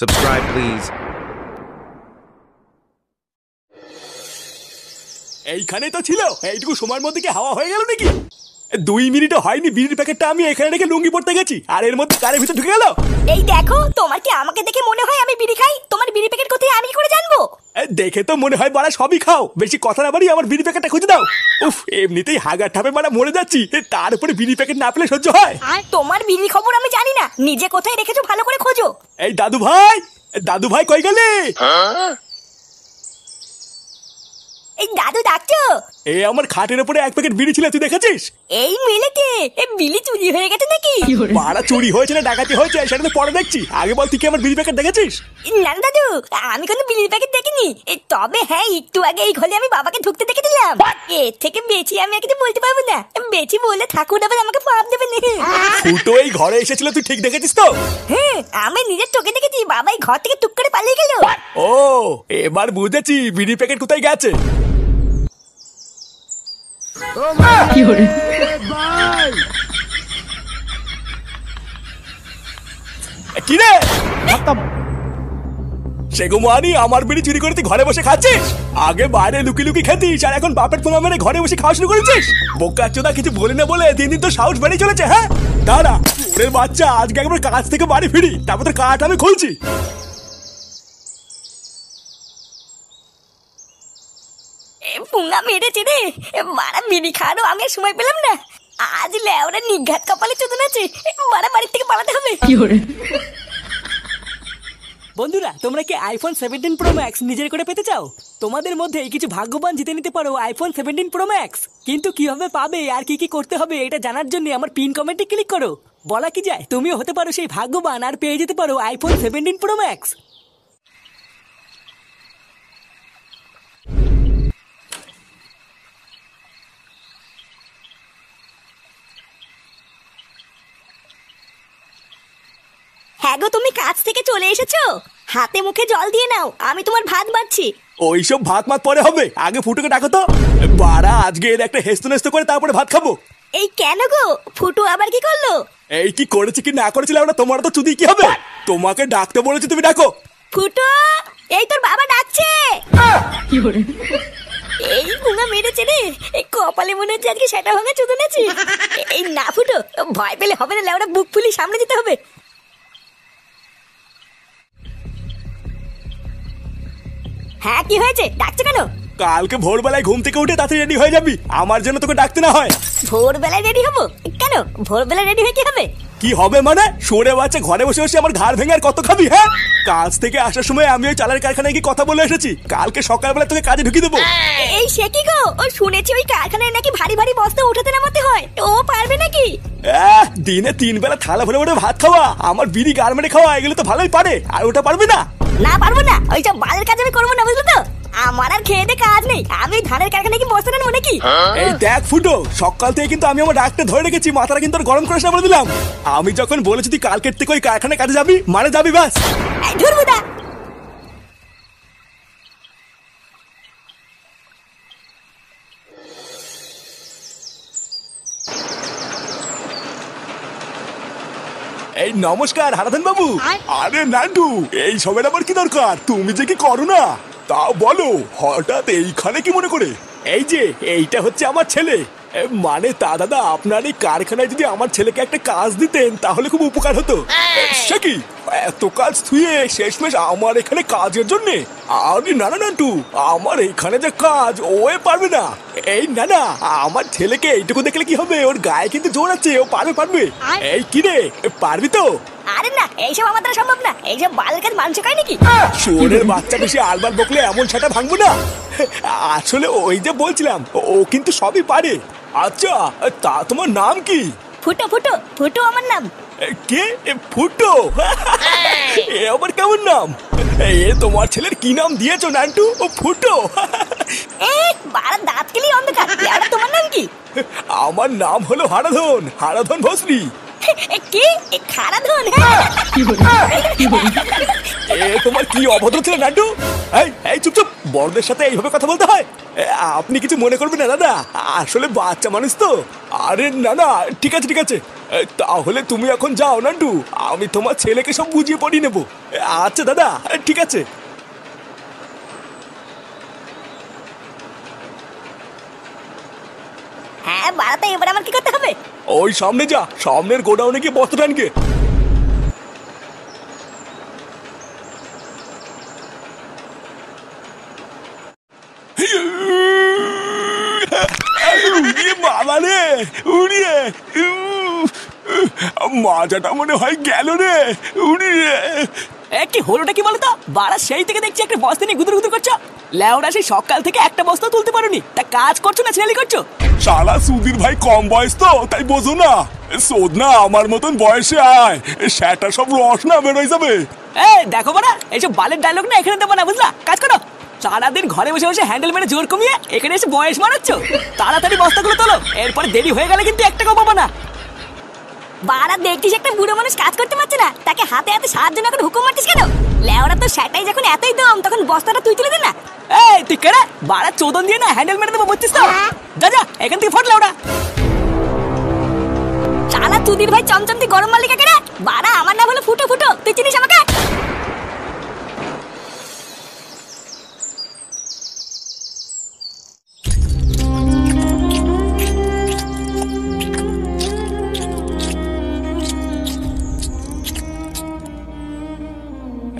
Subscribe, please. এইখানে তো ছিল, এইটুকু সময়ের মধ্যে কি হাওয়া হয়ে গেল নাকি? 2 মিনিটও হয়নি বিড়ির প্যাকেটটা আমি এখানে রেখে লুঙ্গি পড়তে গেছি, আর এর মধ্যে কারের ভিতরে ঢুকে গেল। এই দেখো, তোমার কি আমাকে দেখে মনে হয় আমি বিড়ি খাই? তোমার বিড়ি প্যাকেট কোথায় আমি কি করে জানবো? দেখে তো মনে হয় বাড়া সবই খাও, বেশি কথা না বাড়ি আমার বিড়ি প্যাকেটটা খুঁজে দাও। উফ, এমনিতেই হাগার ঠাপে বাড়া মরে যাচ্ছি, তার উপরে বিড়ি প্যাকেট না পেলে সহ্য হয়? তোমার বিড়ি খবর আমি জানি না, নিজে কোথায় রেখেছো ভালো করে খোঁজো। এই দাদু ভাই কই গেলে? এই দাদু ডাকছো? এই আমার খাটের উপরে এক প্যাকেট বিড়ি ছিল, তুই দেখেছিস? এই মিলেতে বিড়ি চুরি হয়ে গেছে নাকি? বাড়া চুরি হয়েছে না ডাকাতি হয়েছে সেটা তো পরে দেখছি, আগে বল তুই কি আমার বিড়ি প্যাকেট দেখেছিস? না দাদু, আমি কোনো বিড়ির প্যাকেট দেখিনি। তবে হ্যাঁ, একটু আগে এই ঘরে আমি বাবাকে ঢুকতে দেখে দিলাম। এর থেকে বেশি আমি কিছু বলতে পারবো না, বেশি বলে ঠাকুর আবার আমাকে পাপ দেবে না। ফুটো এই ঘরে এসেছিল, তুই ঠিক দেখেছিস তো? হ্যাঁ, আমি নিজের চোখে দেখেছি, বাবা এই ঘর থেকে টুক করে পালিয়ে গেল। ও, এবার বুঝেছি বিড়ি প্যাকেট কোথায় গেছে। কিরে সেগুমানি, আমার বিড়ি চুরি করে তুই ঘরে বসে খাচ্ছিস? আগে বাইরে লুকি লুকি খেতিস, আর এখন বাপের পোঙা মেরে ঘরে বসে খাওয়া শুরু করেছিস? বোকা চোদা, কিছু বলি না বলে দিন দিন তো সাহস বেড়ে চলেছে। হ্যাঁ দাঁড়া, ওরে বাচ্চা, আজকে একবার কাজ থেকে বাড়ি ফিরি, তারপর তোর কাঠ আমি খুলছি। পুঙ্গা মেরেছে রে, মারা বিড়ি খাওয়ারও আমি আর সময় পেলাম না। আজ লেওরা নিঘাত কপালে চোদন আছে, মারা বাড়ির থেকে পালাতে হবে। বন্ধুরা, তোমরা কি আইফোন 17 প্রো ম্যাক্স নিজের করে পেতে চাও? তোমাদের মধ্যে কিছু ভাগ্যবান জিতে নিতে পারো আইফোন 17 প্রো ম্যাক্স। কিন্তু কিভাবে পাবে আর কি কি করতে হবে এটা জানার জন্য আমার পিন কমেন্টে ক্লিক করো। বলা কি যায়, তুমিও হতে পারো সেই ভাগ্যবান আর পেয়ে যেতে পারো আইফোন 17 প্রো ম্যাক্স। হ্যাঁ গো, তুমি কাজ থেকে চলে এসেছো? হাতে মুখে জল দিয়ে নাও, আমি তোমার ভাত বাড়ছি। ওইসব ভাত মাত পরে হবে, আগে ফুটোকে ডাকো তো। বাড়া আজকে এর একটা হেস্ত নেস্ত করে তারপরে ভাত খাবো। এই কেন গো, ফুটু আবার কি করলো? এই কি করেছে কি না করেছিল আমরা, তোমার তো চুদি কি হবে? তোমাকে ডাকতে বলেছি, তুমি ডাকো। ফুটু, এই তোর বাবা ডাকছে। এই পুঙ্গা মেরেছে রে, এই কপালে মনে হচ্ছে আজকে সেটা ভাঙা চোদন আছে। এই না ফুটো, ভয় পেলে হবে না, লেওরা বুক ফুলি সামনে দিতে হবে। হ্যাঁ কি হয়েছে, ডাকছো কেন? কালকে ভোরবেলায় ঘুম থেকে উঠে তাড়াতাড়ি রেডি হয়ে যাবি, আমার জন্য তোকে ডাকতে না হয়। ভোরবেলায় রেডি হবো? কেন ভোরবেলায় রেডি হয়ে কি হবে? কি হবে মানে? সরে বাচ্চা ঘরে বসে বসে আমার ঘাড় ভেঙে আর কত খাবি? হ্যাঁ, কাজ থেকে আসার সময় আমি ওই চালের কারখানায় গিয়ে কথা বলে এসেছি, কালকে সকালবেলা তোকে কাজে ঢুকিয়ে দেবো। এই সে কি গো, ও শুনেছি ওই কারখানায় নাকি ভারী ভারী বস্তা উঠাতে নামাতে হয়, ও পারবে নাকি? দিনে 3 বেলা থালা ভরে ভরে ভাত খাওয়া, আমার বিড়ি গার্মেন্টে খাওয়া, এগুলো তো ভালোই পারে, আর ওটা পারবে না? না পারবো না, ওইসব বালের কাজ আমি করবো না, বুঝলো তো? আমার আর খেয়ে দে কাজ নেই, আমি ধানের কারখানায় কি বসতে নেবো নাকি? এই দেখ ফুটো, সকাল থেকে কিন্তু আমি আমার রাগটা ধরে রেখেছি, মাথাটা কিন্তু আর গরম করিস না বলে দিলাম। আমি যখন বলেছি তুই কালকের থেকে ওই কারখানায় কাজে যাবি, মানে যাবি ব্যাস। এই ধুরবুদা, এই নমস্কার হারাধন বাবু। আরে নান্টু, এই সবের আবার কি দরকার? তুমি যে কি করো না তাও বলো, হঠাৎ এইখানে কি মনে করে? এই যে এইটা হচ্ছে আমার ছেলে, মানে তা দাদা, আপনার এই কারখানায় যদি আমার ছেলেকে একটা কাজ দিতেন তাহলে খুব উপকার হতো। সে কি এত কাজ থুয়ে শেষমেশ আমার এখানে কাজের জন্য? আরে না না নান্টু, আমার এখানে যে কাজ ওয়ে পারবে না। এই না না, আমার ছেলেকে এইটুকু দেখলে কি হবে, ওর গায়ে কিন্তু জোর আছে, ও পারবে। এই কি রে, পারবি তো? আরে না, এইসব আমার দ্বারা সম্ভব না, এইসব বালের কাজ মানুষ খায় নাকি? শোনের বাচ্চা বেশি আলবার বকলে এমন সেটা ভাঙবো না। আসলে ওই যে বলছিলাম, ও কিন্তু সবই পারে। আচ্ছা, তা তোমার নাম কি? ফুটো ফুটো ফুটো আমার নাম। কে ফুটো? এ আবার কেমন নাম? এ তোমার ছেলের কি নাম দিয়েছো নান্টু? ও ফুটো? বাড়া দাঁত কেলি অন্ধকার, আর তোমার নাম কি? আমার নাম হলো হারাধন ভস্রী। কি খারাধন? তোমার কি অভদ্র ছিল নান্টু? এই চুপ, বড়দের সাথে এইভাবে কথা বলতে হয়? আপনি কিছু মনে করবেন না দাদা, আসলে বাচ্চা মানুষ তো। আরে না না, ঠিক আছে, তাহলে তুমি এখন যাও নান্টু, আমি তোমার ছেলেকে সব বুঝিয়ে পড়িয়ে নেবো। আচ্ছা দাদা, ঠিক আছে। হ্যাঁ বাড়াতে এবার আমার কি করতে হবে? ওই সামনে যা, সামনের গোডাউনে গিয়ে বস্তা টানকে। বাবা রে, উড়িয়ে মাজাটা মনে হয় গেল রে, উড়িয়ে। কি হলোটা কি বলতো? বাড়া সেই থেকে দেখছি একটা বস্তা নিয়ে গুদুর গুদুর করছো। লেওরা সেই সকাল থেকে একটা বস্তা তুলতে পারোনি, তা কাজ করছো না ছেলে করছো? শালা সুধীর ভাই কম বয়স তো, তাই বোঝো না। শোধ না আমার মতন বয়সে আয়, সেটা সব রস না বেরোয় যাবে। দেখো বাড়া, এইসব বালের ডায়লগ না এখানে দেবো না, বুঝলা? কাজ করো। সারাদিন ঘরে বসে বসে হ্যান্ডেল মেরে জোর কমিয়ে এখানে এসে বয়স মারাচ্ছ। তাড়াতাড়ি বস্তাগুলো তোলো, এরপরে দেরি হয়ে গেলে কিন্তু একটা টাকাও পাবো না। বাড়া দেখছিস একটা বুড়ো মানুষ কাজ করতে পারছে না, তাকে হাতে হাতে সাহায্য না করে হুকুম মারছিস কেন? লেওরা তো সেটাই যখন এতই দম, তখন বস্তাটা তুই তুলে দে না। তুই কেড়ে বাড়া চোদন দিয়ে না হ্যান্ডেল মেরে দেবো বলছিস তো? যা যা এখান থেকে ফট লেওরা। শালা চুদির ভাই চমচম তুই গরম মালিকা কেড়ে। বাড়া আমার নাম হলো ফুটো ফুটো, তুই চিনিস আমাকে?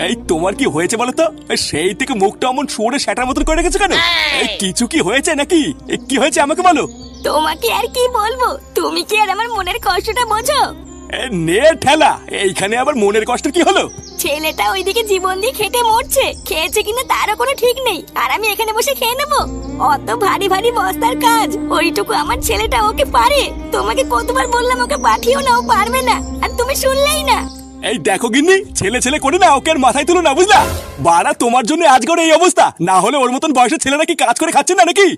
এই তোমার কি হয়েছে বলো তো? সেই থেকে মুখটা অমন শুয়োরে সেটার মতন করে রেখেছো কেন? এই কিছু কি হয়েছে নাকি? কি হয়েছে আমাকে বলো। তোমাকে আর কি বলবো, তুমি কি আর আমার মনের কষ্টটা বোঝো? নে ঠেলা, এইখানে আবার মনের কষ্ট কি হলো? ছেলেটা ওইদিকে জীবন দিয়ে খেটে মরছে, খেয়েছে কিনা তারও কোনো ঠিক নেই, আর আমি এখানে বসে খেয়ে নেবো? অত ভারী ভারী বস্তার কাজ ওইটুকু আমার ছেলেটা ওকে পারে? তোমাকে কতবার বললাম ওকে পাঠিও না, ও পারবে না, আর তুমি শুনলেই না। এই দেখো গিন্নি, ছেলে ছেলে করে না ওকে আর মাথায় তুলো না, বুঝলা? বাড়া তোমার জন্য আজকের এই অবস্থা, না হলে ওর মতন বয়সের ছেলেরা কি কাজ করে খাচ্ছে না নাকি?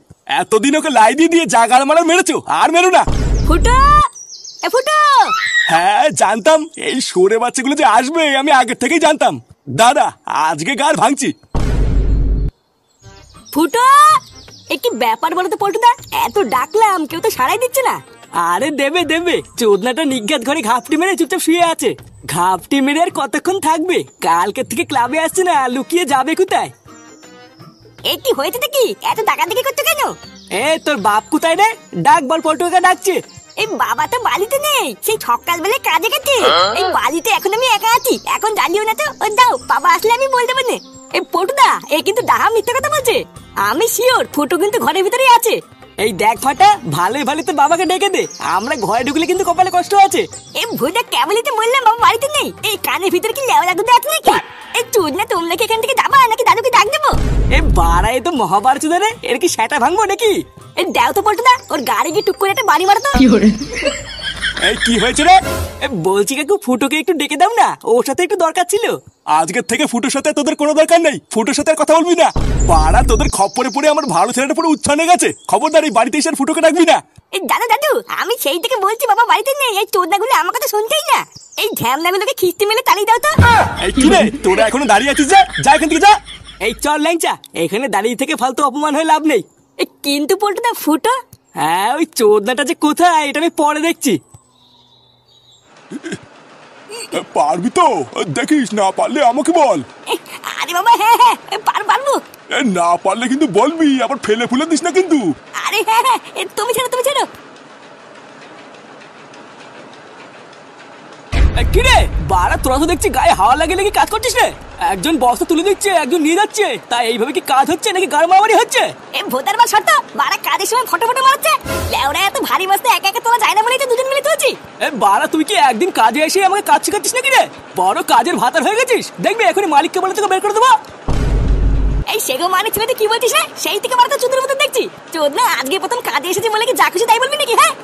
এতদিন ওকে লাই দিয়ে দিয়ে জাগার মারার মেরেছো, আর মেরো না। ফুটো, এ ফুটো। হ্যাঁ জানতাম এই সরে বাচ্চাগুলো যে আসবে, আমি আগের থেকেই জানতাম। দাদা আজকে গার ভাঙছি। ফুটো, এ কি ব্যাপার বলো তো পল্টুদা? এত ডাকলাম কেউ তো সাড়াই দিচ্ছে না। আরে দেবে দেবে, চোদনাটা নিজ্ঞাত ঘরে ঘাপটি মেরে চুপচাপ শুয়ে আছে। ঘাপটি মেরে আর কতক্ষণ থাকবে? কালকে থেকে ক্লাবে আসছে না, লুকিয়ে যাবে কোথায়? এ কি হয়েছে কি? এত ডাকাডাকি করছো কেন? তোর বাপ কোথায় রে? ডাক বল, পল্টুকে ডাকছে। এই বাবা তো বাড়িতে নেই, সেই সকাল বেলায় কাজে গেছে। এই বাড়িতে এখন আমি একা আছি, এখন জানিও না তো। ও দাও, বাবা আসলে আমি বলতে পারি। এই পটুদা, এ কিন্তু ডাহা মিথ্যা কথা বলছে। আমি শিওর ফুটো কিন্তু ঘরের ভিতরেই আছে। এই দেখ ফাটা, ভালোই ভালো তো বাবাকে ডেকে দে, আমরা ঘরে ঢুকলে কিন্তু কপালে কষ্ট আছে। এই ভুদা কেবলই তো বললাম বাবা বাড়িতে নেই। এই কানের ভিতরে কি লেওয়া লাগুদা আছে নাকি? এই চুদ না, তোমরা কি এখান থেকে যাবা নাকি দাদুকে ডাক দেবো? এ বাড়াই তো মহাভারত রে, এর কি সেটা ভাঙবো নাকি? এই দাও তো পটুদা, ওর গাড়ি গিয়ে টুক করে একটা বাড়ি মারতো। এই কি হয়েছে রে? বলছি কাকু ফুটোকে একটু ডেকে দাও না, ওর সাথে একটু দরকার ছিল। আজকের থেকে ফুটোর সাথে তোদের কোনো দরকার নেই, ফুটোর সাথে আর কথা বলবি না। পাড়া তোদের খপ্পরে পড়ে আমার ভালো ছেলেটা পুরো উচ্ছানে গেছে। খবরদার এই বাড়িতে এসে ফুটোকে ডাকবি না। এই দাদা দাদু, আমি সেই থেকে বলছি বাবা বাড়িতে নেই। এই চোদনাগুলো আমার কথা শুনতেই না। এই ঝ্যামলাগুলোকে খিস্তি মেলে তাড়িয়ে দাও তো। এই কি রে, তোরা এখনো দাঁড়িয়ে আছিস? যা এখান থেকে যা। এই চল ল্যাংচা, এখানে দাঁড়িয়ে থেকে ফালতু অপমান হয়ে লাভ নেই। কিন্তু পল্টুদা ফুটো। হ্যাঁ, ওই চোদনাটা যে কোথায় এটা আমি পরে দেখছি। পারবি তো? দেখিস, না পারলে আমাকে বল। আরে বাবা হ্যাঁ হ্যাঁ পারবো। না পারলে কিন্তু বলবি, আবার ফেলে ফুলে দিস না কিন্তু। আরে হ্যাঁ হ্যাঁ, তুমি ছাড়ো তুমি ছাড়ো। কিরে বাড়া, তোরা তো দেখছি গায়ে হাওয়া লাগে লেগে কাজ করছিস রে। একজন বস্তা তুলে দিচ্ছে, একজন নিয়ে যাচ্ছে, তা এইভাবে কি কাজ হচ্ছে নাকি গাড় মারামারি হচ্ছে? এই ভোদার বাল শর্ত, বাড়া কাজের সময় ফটো ফটো মারছে। লেওরা এত ভারী বস্তা একা একা তোলা যায় না বলেই তো দুজন মিলে তুলছি। বাড়া তুই কি একদিন কাজে এসে আমাকে কাজ শিখাচ্ছিস নাকি রে? বড় কাজের ভাতার হয়ে গেছিস, দেখবি এখনই মালিককে বলে তোকে বের করে দেবো। এই সেগো মানে ছেলে কি বলছিস? সেই থেকে বাড়া তো চুদুর মতো দেখছি। চোদ না, আজকে প্রথম কাজে এসেছি বলে কি যা খুশি তাই বলবি নাকি? হ্যাঁ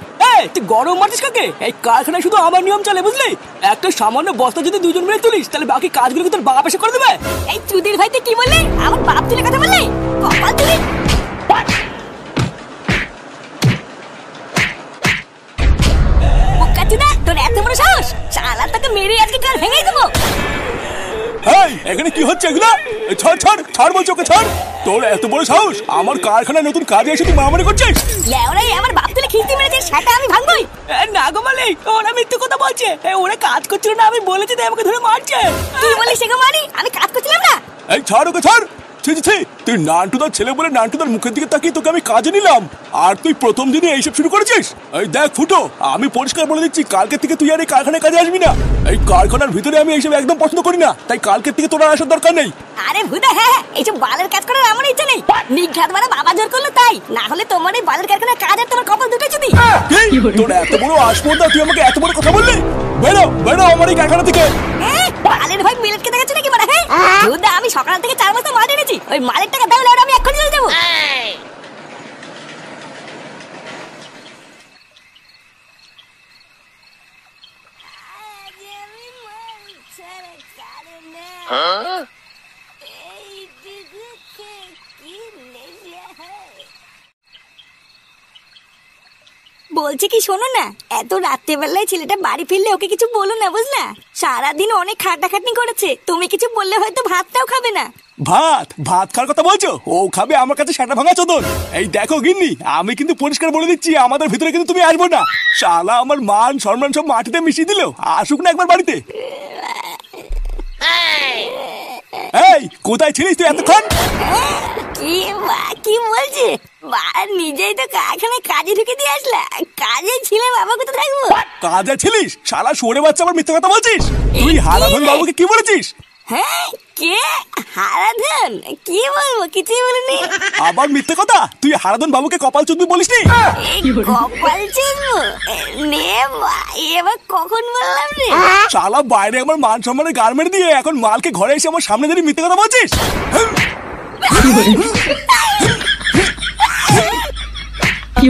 তুই গরম মারছিস কাকে? এই কারখানায় শুধু আমার নিয়ম চলে, বুঝলি? একটা সামান্য বস্তা যদি দুজন মিলে তুলিস, তাহলে বাকি কাজগুলো তোর বাপ এসে করে দেবে। এই চুদির ভাই তুই কি বললি? আমার বাপ তুলে কথা বললি? কপাল তুলি। বুকাচুদা, তোর এত বড় সাহস! শালা তোকে মেরে আজকে গাল ভেঙেই দেবো। এই এখানে কি হচ্ছে এগুলো? ছাড় ছাড় ছাড় বলছি, ওকে ছাড়। তোর এত বড় সাহস, আমার কারখানায় নতুন কাজে এসে তুই মারামারি করছিস? লেওরাই আমার বাপ তুলে খিস্তি মেরেছে সেটা আমি ভাঙবই। না গো মালিক, ওরা মিথ্যে কথা বলছে। ওরা কাজ করছিল না, আমি বলেছি তাই আমাকে ধরে মারছে। কি বলিস গো মানি? আমি কাজ করছিলাম না। এই ছাড় ওকে ছাড়। ছি ছি ছি, তুই নান্টুদার ছেলে বলে নান্টুদার মুখের দিকে তাকিয়ে তোকে আমি কাজে নিলাম, আর তুই প্রথম দিনে এইসব শুরু করেছিস? এই দেখ ফুটো, আমি পরিষ্কার বলে দিচ্ছি, কালকে থেকে তুই আর এই কারখানায় কাজে আসবি না। এই কারখানার ভিতরে আমি এইসব একদম পছন্দ করি না, তাই কালকের থেকে তোর আর আসার দরকার নেই। আরে ভুদা, হ্যাঁ এইসব বালের কাজ করার আমার ইচ্ছা নেই। নিঘাত মারা বাবা জোর করলো তাই, না হলে তোমার এই বালের কারখানার কাজ আর তোমার কপাল দুটো যদি। কি? তোর এত বড় আসপর্দা, তুই আমাকে এত বড় কথা বললি? বেরো বেরো আমার এই কারখানা থেকে। বালের ভাই মিলেটকে দেখাচ্ছ নাকি মারা? হ্যাঁ ভুদা, আমি সকাল থেকে 4 বস্তা মাল এনেছি, ওই মালের টাকা দাও না, আমি এক্ষুনি চলে যাবো। বলছি কি শোনো না, এত রাত্রেবেলায় ছেলেটা বাড়ি ফিরলে ওকে কিছু বলো না, বুঝলা? সারাদিন অনেক খাটাখাটনি করেছে, তুমি কিছু বললে হয়তো ভাতটাও খাবে না। ভাত ভাত খাওয়ার কথা বলছো? ও খাবে আমার কাছে সেটা ভাঙা চোদন। এই দেখো গিন্নি, আমি কিন্তু পরিষ্কার বলে দিচ্ছি, আমাদের ভিতরে কিন্তু তুমি আসবো না। শালা আমার মান সম্মান সব মাটিতে মিশিয়ে দিল, আসুক না একবার বাড়িতে। এই কোথায় ছিলিস তুই এতক্ষণ? কি বলছে? নিজেই তো কারখানায় কাজে ঢুকে দিয়ে আসলা, কাজে ছিলে বাবাকে তো থাকবো। কাজে ছিলিস? শালা সরে বাচ্চা, আবার মিথ্যে কথা বলছিস। তুই হারাধন বাবুকে কি বলেছিস? হ্যাঁ কে হারাধন? কি বলবো, কিছুই বলিনি। আবার মিথ্যে কথা? তুই হারাধন বাবুকে কপাল চুদবি বলিসনি? কপাল চুদবো? নে এবার কখন বললাম রে? শালা বাইরে আমার মান সম্মানের গাল মেরে দিয়ে এখন মালকে ঘরে এসে আমার সামনে দাঁড়িয়ে মিথ্যে কথা বলছিস? কি